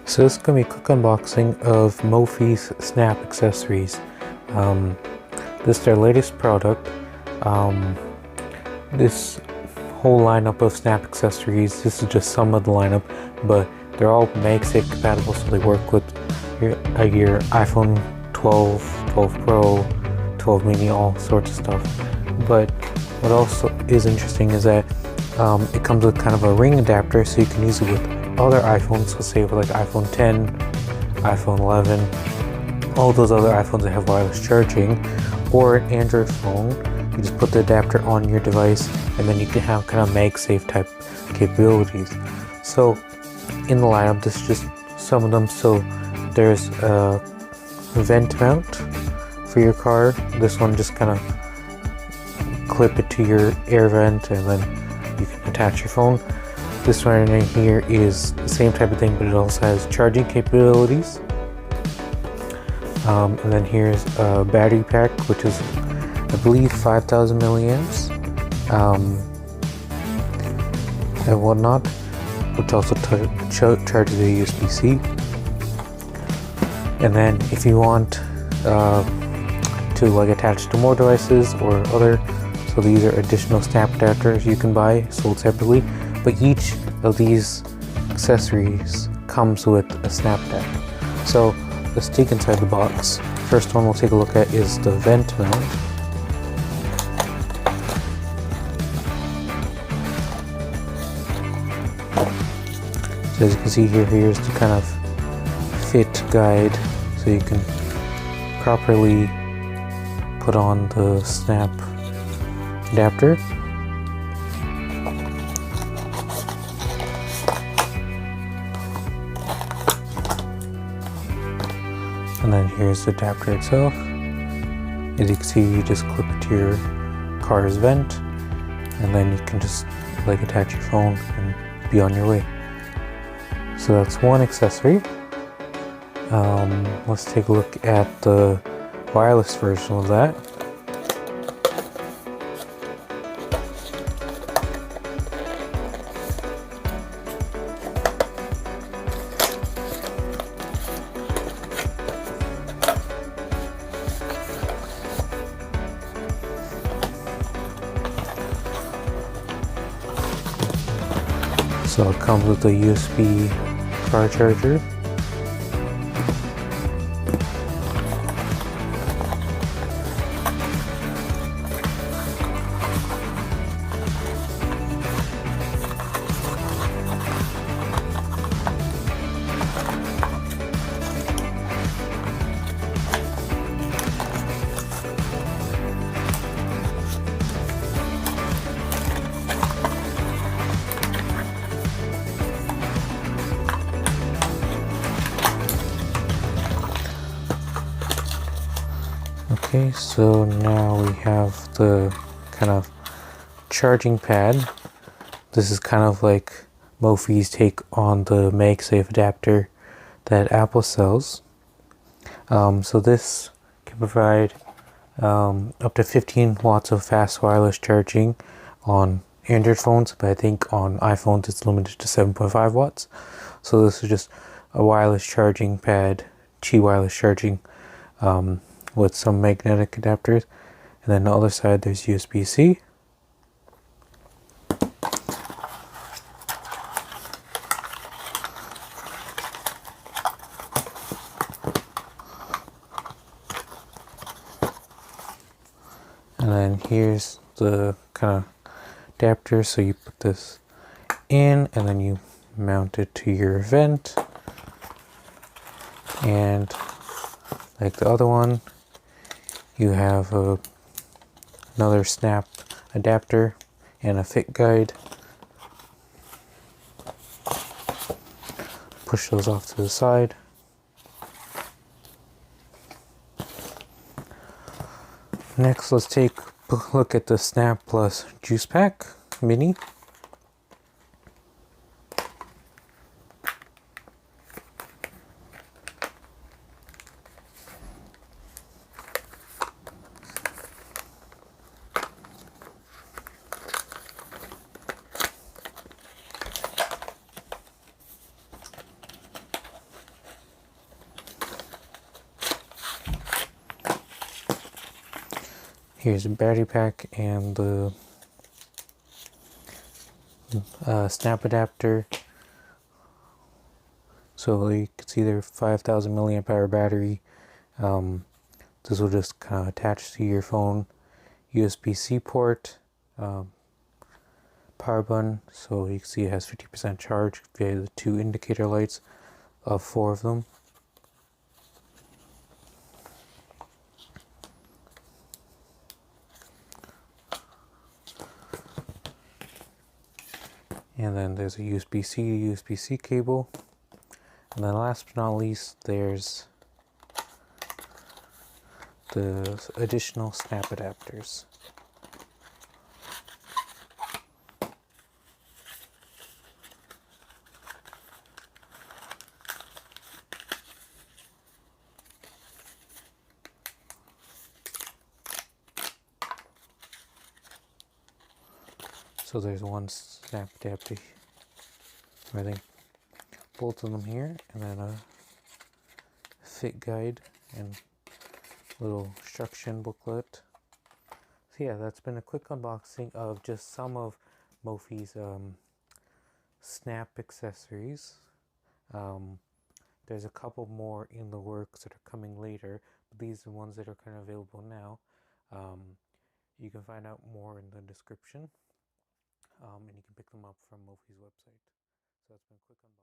So this is going to be a quick unboxing of Mophie's snap accessories. This is their latest product. This whole lineup of snap accessories, this is just some of the lineup, but they're all MagSafe compatible, so they work with your iPhone 12, 12 Pro, 12 mini, all sorts of stuff. But what also is interesting is that it comes with kind of a ring adapter, so you can use it with other iPhones, so say with like iPhone 10, iPhone 11, all those other iPhones that have wireless charging, or an Android phone. You just put the adapter on your device, and then you can have kind of MagSafe type capabilities. So in the lineup, this is just some of them. So there's a vent mount for your car. This one just kind of clip it to your air vent, and then you can attach your phone. This one in here is the same type of thing, but it also has charging capabilities. And then here's a battery pack, which is, I believe, 5,000 milliamps and whatnot, which also charges a USB-C. And then if you want to like attach to more devices or other, so these are additional snap adapters you can buy sold separately. But each of these accessories comes with a snap adapter. So let's take inside the box. First one we'll take a look at is the vent mount. So as you can see here, here's the kind of fit guide, so you can properly put on the snap adapter. And then here's the adapter itself. As you can see, you just clip it to your car's vent, and then you can just like attach your phone and be on your way. So that's one accessory. Let's take a look at the wireless version of that. So it comes with a USB car charger. Okay, so now we have the kind of charging pad. This is kind of like Mophie's take on the MagSafe adapter that Apple sells. So this can provide up to 15 watts of fast wireless charging on Android phones, but I think on iPhones it's limited to 7.5 watts. So this is just a wireless charging pad, Qi wireless charging, with some magnetic adapters. And then on the other side there's USB-C. And then here's the kind of adapter, so you put this in and then you mount it to your vent. And like the other one, you have another snap adapter and a fit guide. Push those off to the side. Next, let's take a look at the Snap Plus Juice Pack Mini. Here's a battery pack and the snap adapter. So you can see their 5,000 milliamp hour battery. This will just kind of attach to your phone. USB-C port, power button. So you can see it has 50% charge via the 2 indicator lights of 4 of them. And then there's a USB-C to USB-C cable. And then last but not least, there's the additional snap adapters. So there's one snap adapter, I think both of them here, and then a fit guide and little instruction booklet. So yeah, that's been a quick unboxing of just some of Mophie's snap accessories. There's a couple more in the works that are coming later, but these are the ones that are kind of available now. You can find out more in the description, and you can pick them up from Mophie's website. So that's been a quick unboxing.